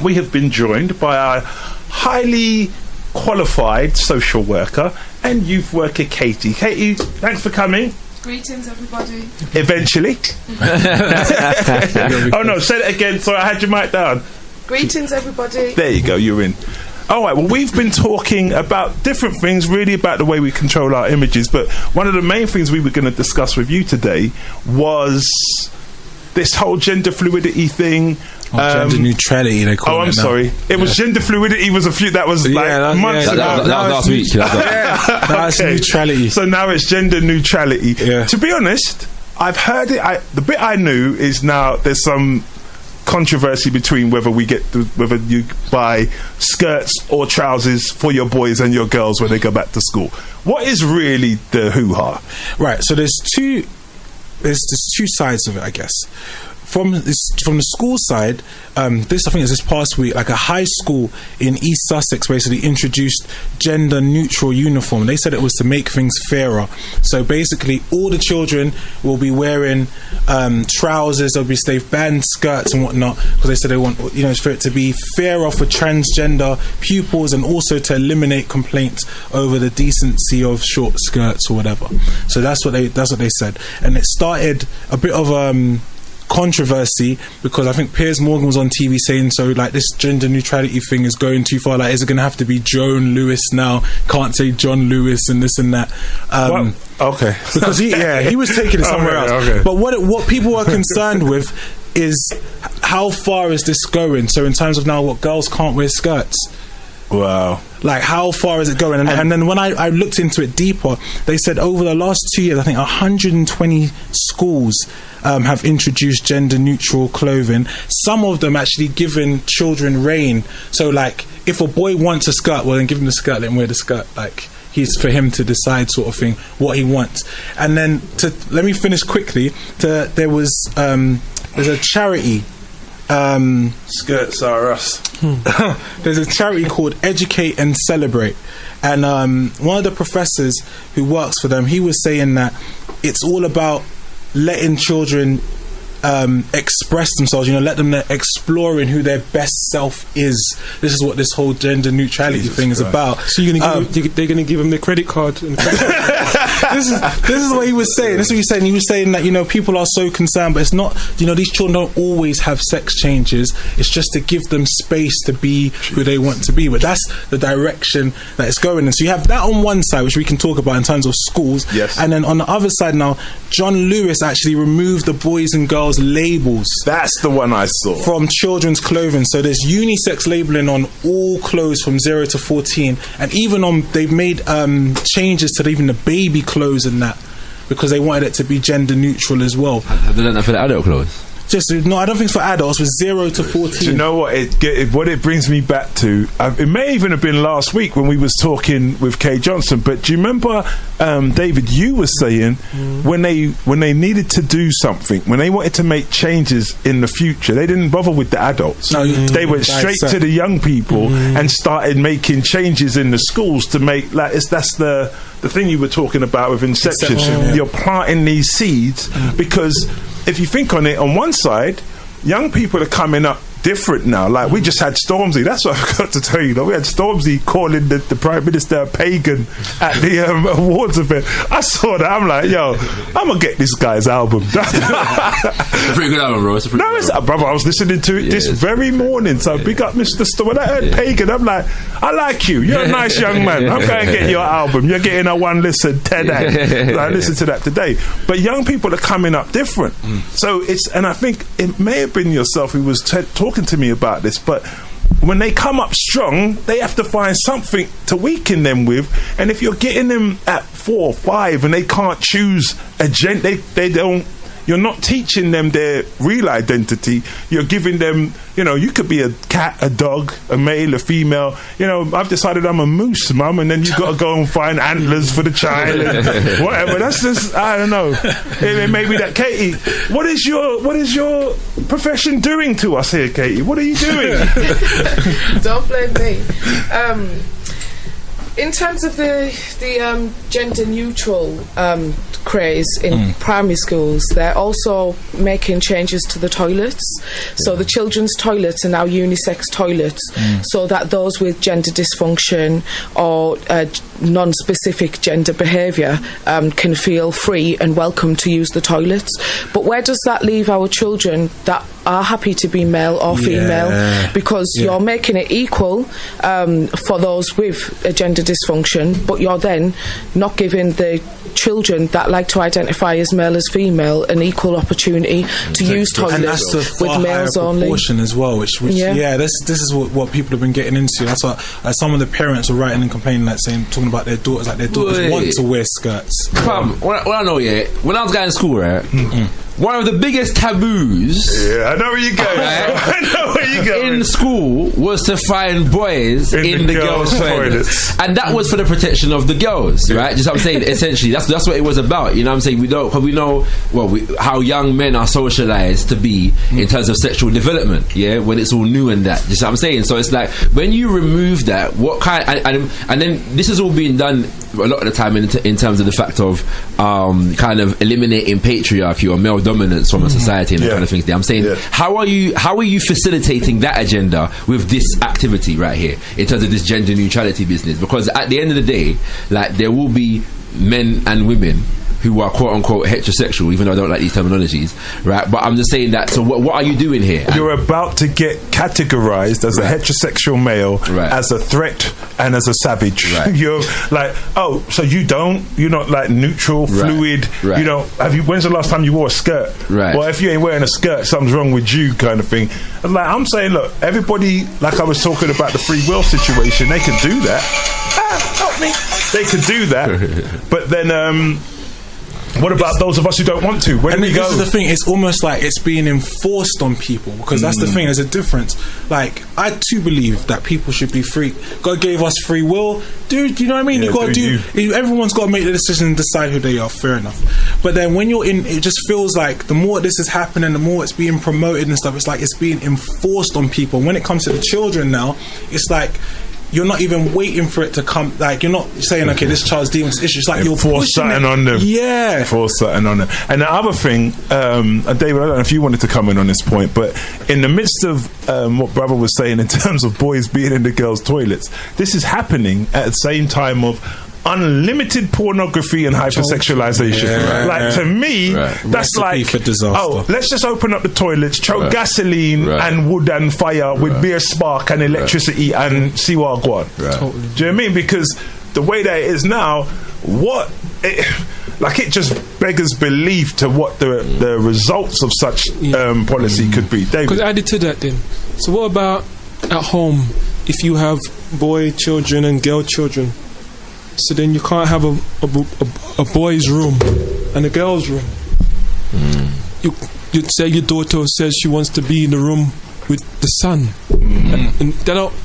we have been joined by our highly qualified social worker and youth worker, Katie. Katie, thanks for coming. Greetings, everybody. Eventually. Oh no, say it again. Sorry, I had your mic down. Greetings, everybody. There you go, you're in. All right, well, we've been talking about different things, really about the way we control our images, but one of the main things we were going to discuss with you today was this whole gender fluidity thing. Gender neutrality, they call it. Oh, I'm sorry. It was gender fluidity was months ago. That was last week. That's neutrality. So now it's gender neutrality. Yeah. To be honest, I've heard it. The bit I knew is now there's some controversy between whether you buy skirts or trousers for your boys and your girls when they go back to school. What is really the hoo-ha? Right, so there's two sides of it, I guess. From the school side, I think it's this past week, like a high school in East Sussex basically introduced gender neutral uniform. They said it was to make things fairer. So basically all the children will be wearing trousers, they've banned skirts and whatnot, because they said they want, for it to be fairer for transgender pupils and also to eliminate complaints over the decency of short skirts or whatever. So that's what they said. And it started a bit of controversy because I think Piers Morgan was on TV saying, so like this gender neutrality thing is going too far, like is it going to have to be Joan Lewis now, can't say John Lewis and this and that, okay, because he was taking it somewhere else. Okay. But what people are concerned with is how far is this going, so in terms of now what girls can't wear skirts. Wow. Like how far is it going? And then when I looked into it deeper, they said over the last 2 years, I think 120 schools have introduced gender neutral clothing. Some of them actually giving children reign. So like if a boy wants a skirt, well then give him the skirt, let him wear the skirt. Like he's for him to decide sort of thing what he wants. And then let me finish quickly. There's a charity. Skirts are us. There's a charity called Educate and Celebrate, and one of the professors who works for them, he was saying that it's all about letting children express themselves, let them exploring who their best self is. This is what this whole gender neutrality thing is about. So they're going to give them their credit card. This is what he was saying. This is what he was saying. He was saying that people are so concerned, but it's not. These children don't always have sex changes. It's just to give them space to be who they want to be. But that's the direction that it's going in. So you have that on one side, which we can talk about in terms of schools. Yes. And then on the other side now, John Lewis actually removed the boys and girls labels. That's the one I saw. From children's clothing. So there's unisex labeling on all clothes from 0 to 14, and even they've made changes to even the baby clothes and that, because they wanted it to be gender neutral as well. Have they done that for the adult clothes? No, I don't think it's for adults. It was 0 to 14. Do you know what it brings me back to? It may even have been last week when we was talking with Kay Johnson. But do you remember, David? You were saying when they needed to do something, when they wanted to make changes in the future, they didn't bother with the adults. No, they went straight to the young people and started making changes in the schools to make that's the thing you were talking about with Inception. You're planting these seeds because if you think on it, on one side, young people are coming up different now. Like we just had Stormzy. That's what I forgot to tell you. We had Stormzy calling the Prime Minister a pagan at the awards event. I saw that. I'm like, yo, I'm gonna get this guy's album. It's a pretty good album, bro. Brother, I was listening to it this very morning. So big up Mr. Storm. When I heard pagan, I'm like, I like you. You're a nice young man. I'm going to get your album. You're getting a one listen 10. I listened to that today. But young people are coming up different. So and I think it may have been yourself who was talking to me about this, but when they come up strong, they have to find something to weaken them with. And if you're getting them at 4 or 5 and they can't choose a they don't. You're not teaching them their real identity. You're giving them, you could be a cat, a dog, a male, a female. I've decided I'm a moose, mum, and then you've got to go and find antlers for the child and whatever. That's just, I don't know. It may be that. Katie, what is your profession doing to us here, Katie? What are you doing? Don't blame me. In terms of the gender neutral craze in primary schools, they're also making changes to the toilets. So the children's toilets are now unisex toilets, so that those with gender dysfunction or non-specific gender behaviour can feel free and welcome to use the toilets. But where does that leave our children that are happy to be male or female? Because you're making it equal for those with a gender dysfunction, but you're then not giving the children that like to identify as male as female an equal opportunity to use toilets, and that's the far with males higher only. proportion as well. Which this is what people have been getting into. That's what some of the parents are writing and complaining, like saying, talking about their daughters, like their daughters want to wear skirts. What I know, when I was going to school, right, one of the biggest taboos. Yeah, I know where you're going. Right? I know where you're going. In school was to find boys in the girls' toilets, and that was for the protection of the girls, right? Just what I'm saying. Essentially, that's what it was about. You know what I'm saying? We know how young men are socialized to be in terms of sexual development. Yeah, when it's all new and that. Just what I'm saying. So it's like when you remove that, what kind and then this is all being done a lot of the time in terms of the fact of kind of eliminating patriarchy or male dominance from a society and that kind of things. I'm saying, how are you facilitating that agenda with this activity right here in terms of this gender neutrality business? Because at the end of the day, like, there will be men and women who are quote unquote heterosexual, even though I don't like these terminologies, right? But I'm just saying that. So what are you doing here? You're about to get categorized as a heterosexual male, as a threat and as a savage. Right. You're like, oh, so you're not like neutral, fluid. Right. You know, when's the last time you wore a skirt? Right. Well, if you ain't wearing a skirt, something's wrong with you, kind of thing. And like, I'm saying, look, everybody, like I was talking about the free will situation, they could do that. Help me. They could do that, but then. What about those of us who don't want to? Where do we go? This is the thing. It's almost like it's being enforced on people, because that's the thing. There's a difference. Like, I too believe that people should be free. God gave us free will, dude. You know what I mean? You got to do. Everyone's got to make the decision and decide who they are. Fair enough. But then when you're in, it just feels like the more this is happening, the more it's being promoted and stuff. It's like it's being enforced on people. When it comes to the children now, it's like, you're not even waiting for it to come. Like, you're not saying, okay, this child's dealing with this issue. It's like you're force something on them. Yeah, force something on them. And the other thing, David, I don't know if you wanted to come in on this point, but in the midst of what brother was saying in terms of boys being in the girls' toilets, this is happening at the same time of unlimited pornography and hypersexualization. Like, to me, that's recipe for disaster. Oh, let's just open up the toilets, choke gasoline and wood and fire with beer spark and electricity and see what I go on. Do you know what I mean? Because the way that it is now, it just beggars belief to what the results of such policy could be. David? Because added to that then, so what about at home if you have boy children and girl children? So then you can't have a boy's room and a girl's room. You'd say your daughter says she wants to be in the room with the son. And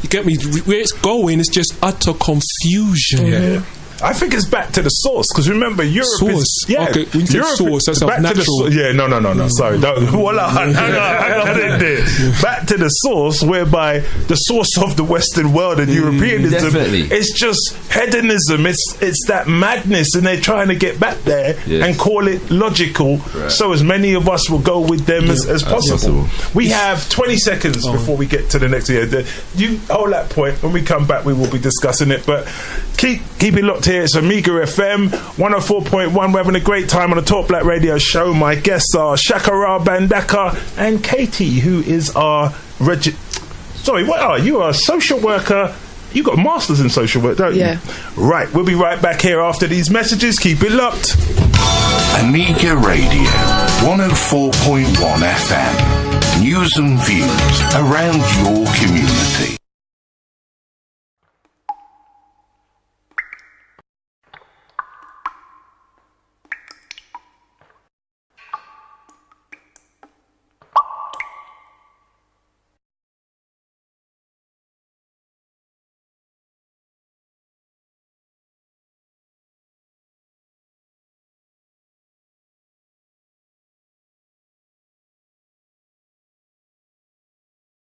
you get me? Where it's going is just utter confusion. I think it's back to the source, because remember, Europe is... Yeah, okay, when you say source, that's back natural. To the no, sorry. Hang on in there. Back to the source, whereby the source of the Western world and Europeanism, it's just hedonism, it's that madness, and they're trying to get back there and call it logical, so as many of us will go with them as possible. We have 20 seconds before we get to the next year. You hold that point. When we come back, we will be discussing it, but keep it locked here. It's Amiga FM 104.1. We're having a great time on the Talk Black Radio show. My guests are Shakara Bandaka and Katie, who is our sorry, what are you? Are a social worker. You got a master's in social work, don't you? Right, we'll be right back here after these messages. Keep it locked. Amiga Radio 104.1 FM. News and views around your community.